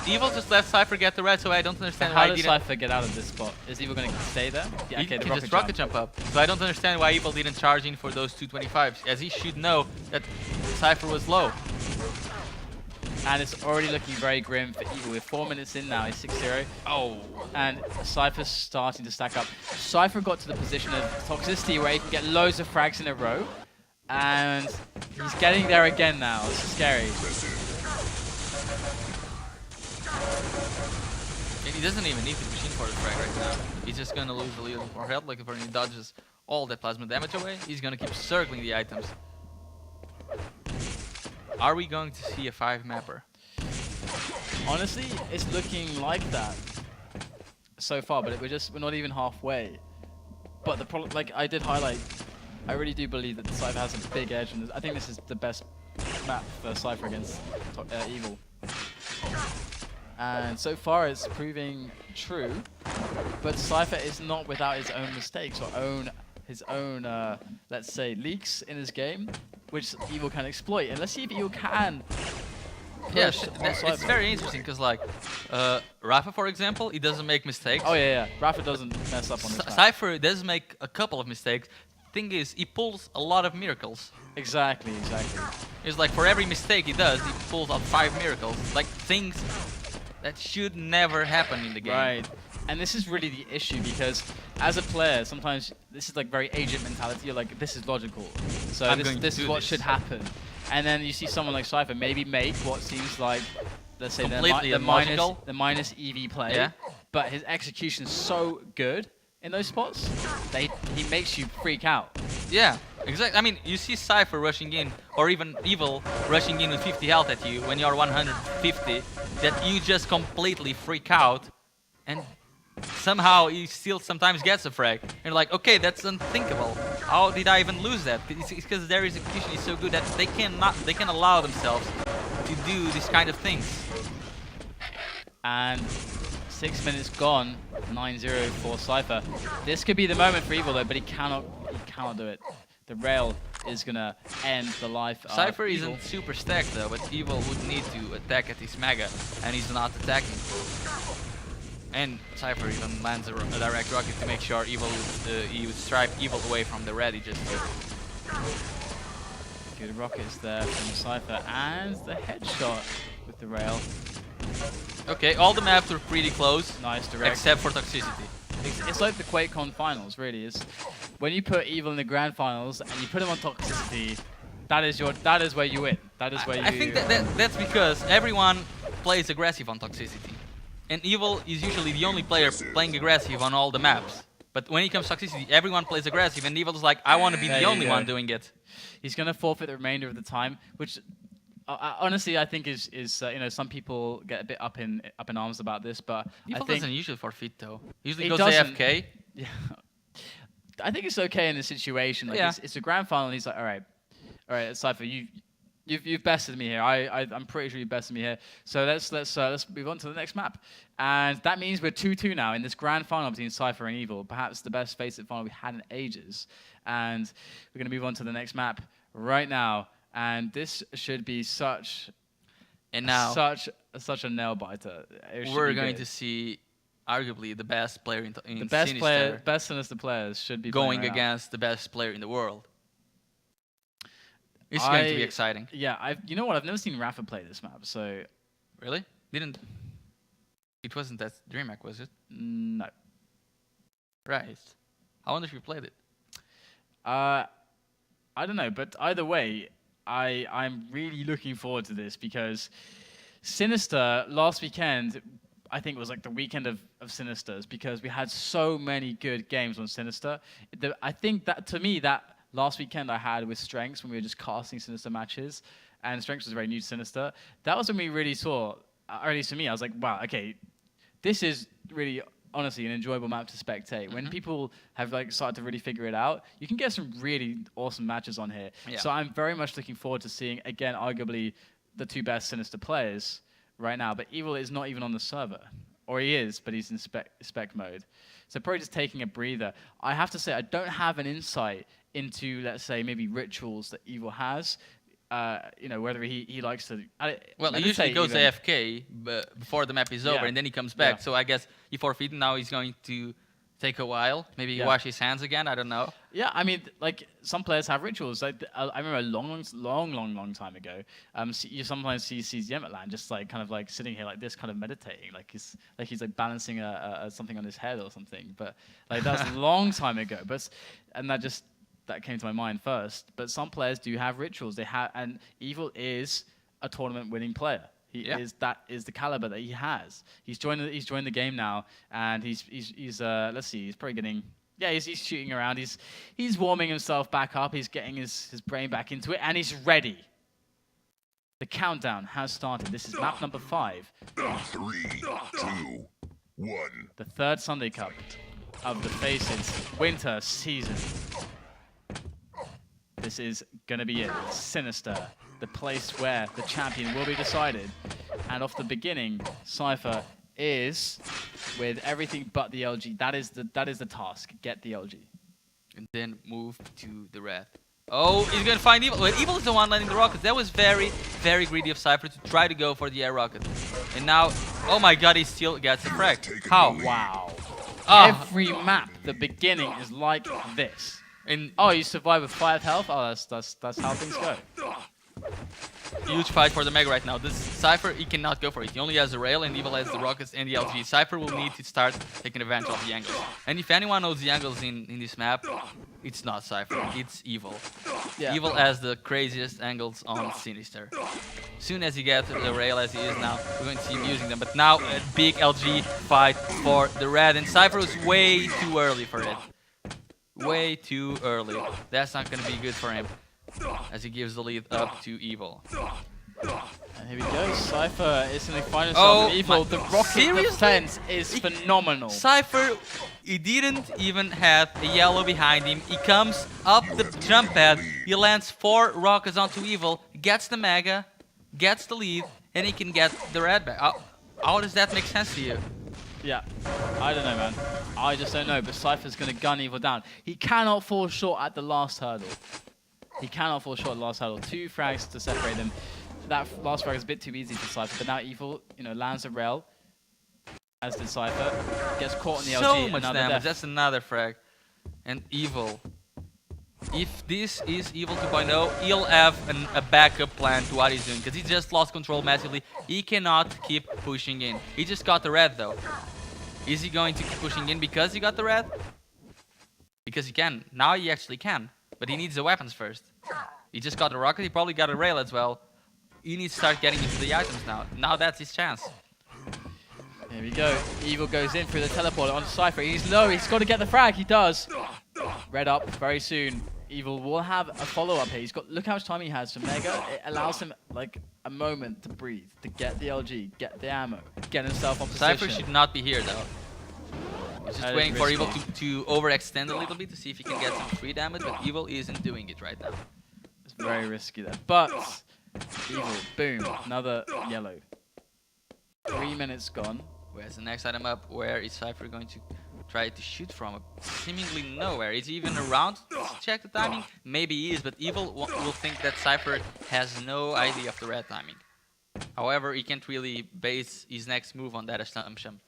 Evil just let Cypher get the red, so I don't understand How why he does didn't. Cypher get out of this spot? Is Evil going to stay there? Yeah, He okay, can the just rocket jump up. So I don't understand why Evil didn't charge in for those 225s, as he should know that Cypher was low. And it's already looking very grim for Evil. We're 4 minutes in now, he's 6-0. Oh. And Cypher's starting to stack up. Cypher got to the position of toxicity where he can get loads of frags in a row. And he's getting there again now. It's scary. And he doesn't even need the machine for the frag right now. He's just gonna lose a little more health, like when he dodges all that plasma damage away, he's gonna keep circling the items. Are we going to see a 5-mapper? Honestly, it's looking like that so far, but we're not even halfway. But the problem, like I did highlight, I really do believe that Cypher has a big edge, and I think this is the best map for Cypher against Evil. And so far it's proving true, but Cypher is not without his own mistakes or his own, let's say, leaks in his game, which Evil can exploit. And let's see if Evil can. Yeah, it's very interesting because, like, Rafa, for example, he doesn't make mistakes. Oh yeah. Rafa doesn't mess up on this map. Cypher does make a couple of mistakes. Thing is, he pulls a lot of miracles. Exactly. It's like for every mistake he does, he pulls out 5 miracles. Like things that should never happen in the game. Right. And this is really the issue because as a player, sometimes this is like very agent mentality. You're like, this is logical. So this is what should happen. And then you see someone like Cypher maybe make what seems like, let's say, the minus EV play. Yeah. But his execution is so good in those spots that he makes you freak out. Yeah, exactly. I mean, you see Cypher rushing in, or even Evil rushing in with 50 health at you when you're 150, that you just completely freak out, and somehow he still sometimes gets a frag. And you're like, okay, that's unthinkable. How did I even lose that? It's because their execution is so good that they can allow themselves to do this kind of things. And 6 minutes gone, 9-0 for Cypher. This could be the moment for Evil though, but he cannot do it. The rail is gonna end the life of Cypher Evil. isn't super stacked though, but Evil would need to attack at his mega, and he's not attacking. And Cypher even lands a direct rocket to make sure Evil he would stripe Evil away from the ready just to. Good rockets there from Cypher, and the headshot with the rail. Okay, all the maps are pretty close. Nice direct. Except for toxicity. It's like the QuakeCon finals, really. Is when you put Evil in the grand finals and you put him on toxicity, that is where you win. That is where you. I think that's because everyone plays aggressive on toxicity, and Evil is usually the only player playing aggressive on all the maps. But when it comes to toxicity, everyone plays aggressive, and Evil's like, I want to be the only one doing it. He's gonna forfeit the remainder of the time, which. Honestly, I think is you know, some people get a bit up in arms about this, but Evil I think doesn't usually forfeit though. Usually he goes doesn't. AFK. Yeah, I think it's okay in this situation. Like it's a grand final, and he's like, all right, Cypher, you've bested me here. I'm pretty sure you bested me here. So let's move on to the next map, and that means we're 2-2 now in this grand final between Cypher and Evil, perhaps the best Faceit final we had in ages, and we're gonna move on to the next map right now. And this should be such a nail biter. We're going to see arguably the best player in the best Sinister best Sinister players should be going against the best player in the world. It's going to be exciting. Yeah, you know what? I've never seen Rafa play this map, so really it wasn't that DreamHack, was it? No. Right. I wonder if you played it. I don't know, but either way, I'm really looking forward to this because Sinister last weekend, I think, was like the weekend of Sinisters because we had so many good games on Sinister. I think that, to me, that last weekend I had with Strengths when we were just casting Sinister matches, and Strengths was very new to Sinister, that was when we really saw, or at least for me, I was like, wow, okay, this is really honestly an enjoyable map to spectate. When people have like started to really figure it out, you can get some really awesome matches on here. Yeah. So I'm very much looking forward to seeing, again, arguably the two best Sinister players right now. But Evil is not even on the server. Or he is, but he's in spec mode. So probably just taking a breather. I have to say, I don't have an insight into, let's say, maybe rituals that Evil has. You know, whether he likes to. Well, he usually goes AFK before the map is over, and then he comes back. Yeah. So I guess he forfeited. Now he's going to take a while. Maybe Yeah. wash his hands again. I don't know. Yeah, I mean, like some players have rituals. Like I remember a long time ago. You sometimes see Yemetland just like kind of like sitting here like this, kind of meditating, like he's like balancing something on his head or something. But like that's a long time ago. And that came to my mind first. But some players do have rituals. They have, and Evil is a tournament-winning player. That is the caliber that he has. He's joined the game now, and he's let's see, he's probably getting. Yeah, he's shooting around. He's warming himself back up. He's getting his brain back into it, and he's ready. The countdown has started. This is map number 5. 3, 2, 1. The third Sunday Cup of the Faceit winter season. This is gonna be it. Sinister, the place where the champion will be decided. And off the beginning, Cypher is with everything but the LG. That is the task. Get the LG. And then move to the red. Oh, he's gonna find Evil. Well, Evil is the one landing the rockets. That was very, very greedy of Cypher to try to go for the air rocket. And now, oh my god, he still gets a frag. How? Wow. Oh. Every map, the beginning is like this. And oh, you survive with 5 health? Oh, that's how things go. Huge fight for the Mega right now. This Cypher, he cannot go for it. He only has the rail, and Evil has the rockets and the LG. Cypher will need to start taking advantage of the angles. And if anyone knows the angles in this map, it's not Cypher, it's Evil. Yeah. Evil has the craziest angles on Sinister. Soon as he gets the rail as he is now, we're going to see him using them. But now a big LG fight for the red, and Cypher was way too early for it. Way too early. That's not going to be good for him, as he gives the lead up to Evil. And here we go. Cypher is going to find himself in Evil. The rocket defense is phenomenal. Cypher, he didn't even have a yellow behind him. He comes up the jump pad. He lands 4 rockets onto Evil, gets the Mega, gets the lead, and he can get the red back. How does that make sense to you? Yeah, I don't know, man. I just don't know, but Cypher's going to gun Evil down. He cannot fall short at the last hurdle. He cannot fall short at the last hurdle. 2 frags to separate them. That last frag is a bit too easy for Cypher, but now Evil, lands a rail, as did Cypher. Gets caught in the LG. So much damage. Death. That's another frag. And Evil. If this is Evil 2.0, he'll have a backup plan to what he's doing, because he just lost control massively. He cannot keep pushing in. He just got the red, though. Is he going to keep pushing in because he got the red? Because he can. Now he actually can. But he needs the weapons first. He just got the rocket. He probably got a rail as well. He needs to start getting into the items now. Now that's his chance. Here we go. Evil goes in through the teleporter onto Cypher. He's low. He's got to get the frag. He does. Red up very soon. Evil will have a follow-up here. Look how much time he has for Mega. It allows him like a moment to breathe, to get the LG, get the ammo, get himself on position. Cypher should not be here though. He's just waiting for Evil to overextend a little bit to see if he can get some free damage, but Evil isn't doing it right now. It's very risky there. But Evil, boom, another yellow. 3 minutes gone. Where's the next item up? Where is Cypher going to try to shoot from? Seemingly nowhere. Is he even around to check the timing? Maybe he is, but Evil will think that Cypher has no idea of the red timing. However, he can't really base his next move on that assumption.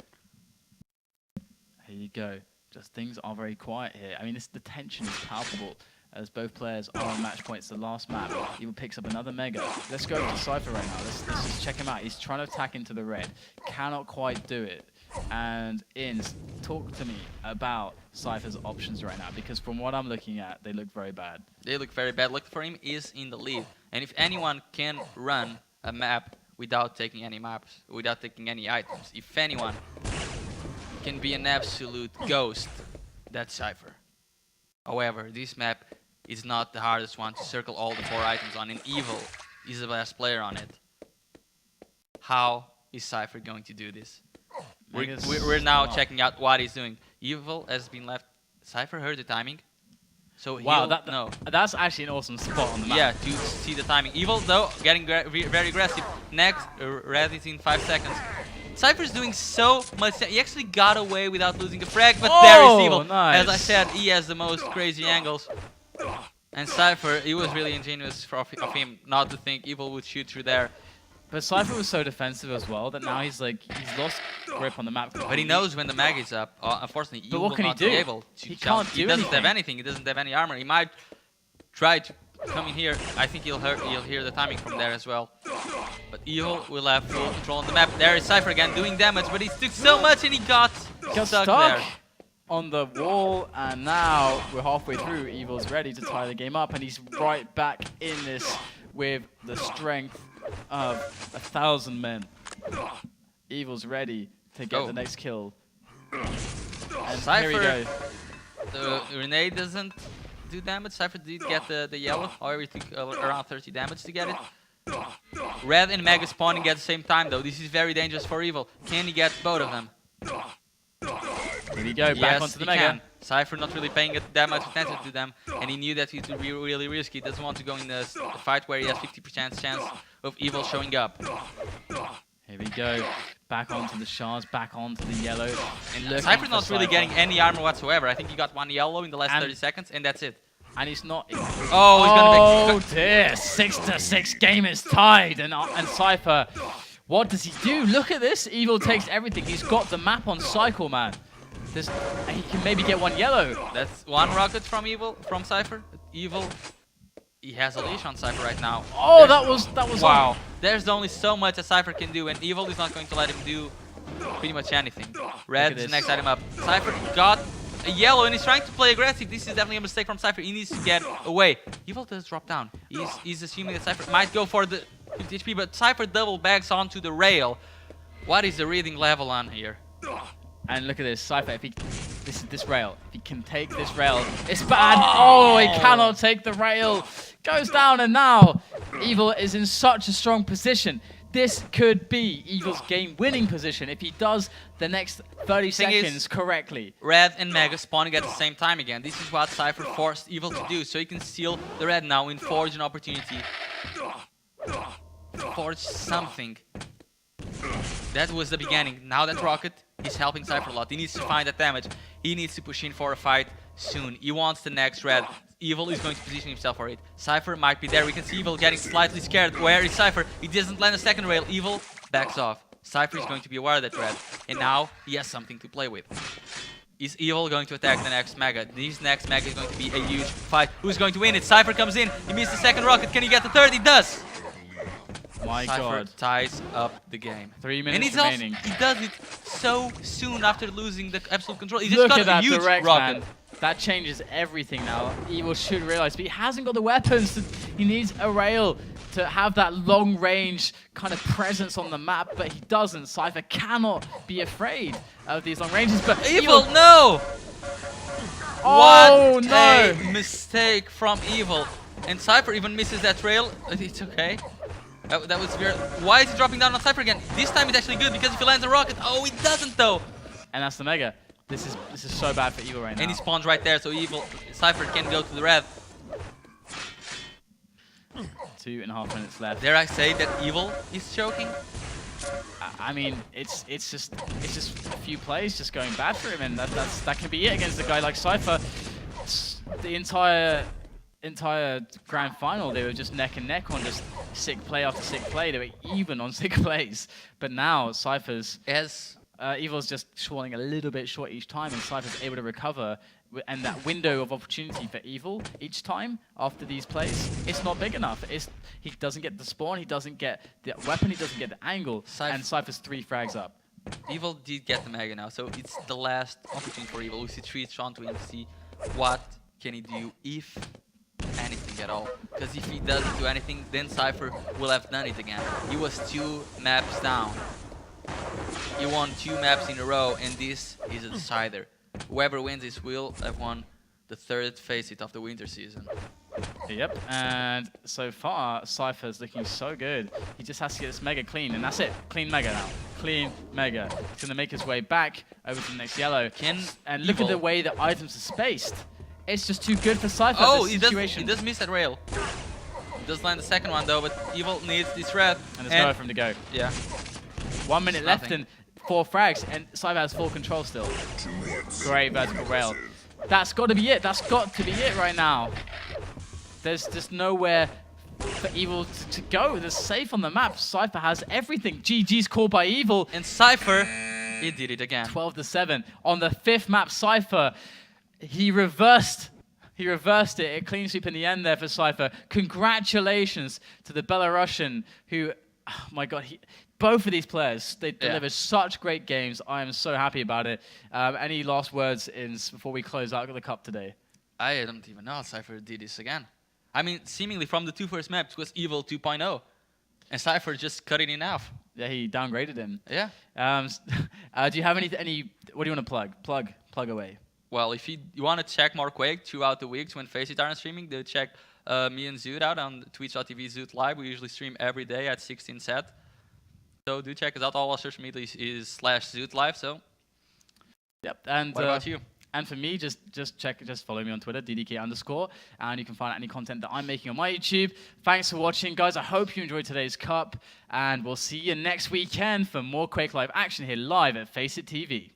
Here you go. Just things are very quiet here. I mean, the tension is palpable as both players are on match points. The last map, Evil picks up another Mega. Let's go to Cypher right now. Let's just check him out. He's trying to attack into the red. Cannot quite do it. And Inns, talk to me about Cypher's options right now, because from what I'm looking at, they look very bad. They look very bad. Look for him is in the lead. And if anyone can run a map without taking any maps, without taking any items, if anyone can be an absolute ghost, that's Cypher. However, this map is not the hardest one to circle all the 4 items on, and Evil is the best player on it. How is Cypher going to do this? We're now checking out what he's doing. Evil has been left. Cypher heard the timing. So wow, no. That's actually an awesome spot on the map. Yeah, to see the timing. Evil, though, getting very aggressive. Next, red is in 5 seconds. Cypher's doing so much. He actually got away without losing a frag, but there is Evil. Nice. As I said, he has the most crazy angles. And Cypher, it was really ingenious of him not to think Evil would shoot through there. But Cypher was so defensive as well that now he's lost grip on the map. But he knows when the mag is up. Unfortunately, But he what will can he not do? be able to. He jump. can't He do doesn't have anything. anything. He doesn't have any armor. He might try to come in here. I think he'll hear the timing from there as well. But Evil will have full control on the map. There is Cypher again doing damage, but he took so much and he got stuck there. On the wall, and now we're halfway through. Evil's ready to tie the game up, and he's right back in this with the strength of 1,000 men. Evil's ready to get the next kill. And Cypher, here we go. The grenade doesn't do damage. Cypher did get the yellow. However, it took around 30 damage to get it. Red and Mega spawning at the same time, though. This is very dangerous for Evil. Can he get both of them? Here we go, back onto the Mega. Can. Cypher not really paying that much attention to them, and he knew that it would be really risky. He doesn't want to go in the fight where he has 50% chance of Evil showing up. Here we go, back onto the shards, back onto the yellow. And Cypher's not really getting any armor whatsoever. I think he got one yellow in the last 30 seconds, and that's it. And he's not. Oh, he's gonna dear! 6-6 game is tied, and Cypher. What does he do? Look at this. Evil takes everything. He's got the map on cycle, man. He can maybe get one yellow. That's one rocket from Cypher. Evil, he has a leash on Cypher right now. Oh, that was wow. on. There's only so much a Cypher can do, and Evil is not going to let him do pretty much anything. Red is the next item up. Cypher got a yellow, and he's trying to play aggressive. This is definitely a mistake from Cypher. He needs to get away. Evil does drop down. He's assuming that Cypher might go for the 50 HP, but Cypher double bags onto the rail. What is the reading level on here? And look at this, Cypher, if he, this rail, if he can take this rail, it's bad. Oh, he cannot take the rail. Goes down, and now Evil is in such a strong position. This could be Evil's game-winning position if he does the next 30 seconds correctly. Red and Mega spawning at the same time again. This is what Cypher forced Evil to do, so he can steal the red now and forge an opportunity. Forge something. That was the beginning. Now that rocket is helping Cypher a lot. He needs to find that damage. He needs to push in for a fight soon. He wants the next red. Evil is going to position himself for it. Cypher might be there. We can see Evil getting slightly scared. Where is Cypher? He doesn't land a second rail. Evil backs off. Cypher is going to be aware of that red. And now he has something to play with. Is Evil going to attack the next Mega? This next Mega is going to be a huge fight. Who's going to win it? Cypher comes in. He missed the second rocket. Can he get the third? He does. My Cypher God. ties up the game. 3 minutes and remaining. He does it so soon after losing the absolute control. He just Look got at that a huge direct, rocket. man. That changes everything now. Evil should realize, but he hasn't got the weapons. He needs a rail to have that long-range kind of presence on the map, but he doesn't. Cypher cannot be afraid of these long ranges, but Evil, no! Oh, what no! a mistake from Evil. And Cypher even misses that rail. It's okay. That was weird. Why is he dropping down on Cypher again? This time it's actually good because if he lands a rocket, oh, he doesn't though. And that's the Mega. This is so bad for Evil right now. And he spawns right there, so Cypher can go to the red. 2.5 minutes left. Dare I say that Evil is choking? I mean, it's just a few plays just going bad for him, and that can be it against a guy like Cypher. The entire grand final, they were just neck and neck on just sick play after sick play. They were even on sick plays, but now Cypher's Evil's just falling a little bit short each time, and Cypher's able to recover. And that window of opportunity for Evil each time after these plays, it's not big enough. He doesn't get the spawn, he doesn't get the weapon, he doesn't get the angle, and Cypher's 3 frags up. Evil did get the Mega now, so it's the last opportunity for Evil. We see 3 onto him to see what can he do, if anything at all. Because if he doesn't do anything, then Cypher will have done it again. He was 2 maps down. He won 2 maps in a row, and this is a decider. Whoever wins this will have won the 3rd Faceit of the winter season. Yep, and so far, Cypher's looking so good. He just has to get this Mega clean, and that's it. Clean Mega now. Clean Mega. He's going to make his way back over to the next yellow. And look at the way the items are spaced. It's just too good for Cypher. Oh, he does miss that rail. He does land the second one, though, but Evil needs this red. And there's nowhere for him to go. Yeah. 1 minute left and 4 frags, and Cypher has full control still. Great vertical rail. That's got to be it. That's got to be it right now. There's just nowhere for Evil to go. They're safe on the map. Cypher has everything. GG's called by Evil. And Cypher, he did it again. 12-7 on the 5th map. Cypher, he reversed it. A clean sweep in the end there for Cypher. Congratulations to the Belarusian who, oh my God, both of these players, they delivered such great games. I am so happy about it. Any last words before we close out the cup today? I don't even know how Cypher did this again. I mean, seemingly from the 2 first maps it was Evil 2.0. And Cypher just cut it in half. Yeah, he downgraded him. Yeah. Do you have any, what do you want to plug? Plug away. Well, if you want to check more Quake throughout the weeks when Faceit aren't streaming, do check me and Zoot out on twitch.tv Zoot Live. We usually stream every day at 16 set. So do check us out. All our social media is /Zoot Live. So. Yep. And what about you? And for me, just follow me on Twitter, ddk_, and you can find out any content that I'm making on my YouTube. Thanks for watching, guys. I hope you enjoyed today's cup, and we'll see you next weekend for more Quake Live action here live at Faceit TV.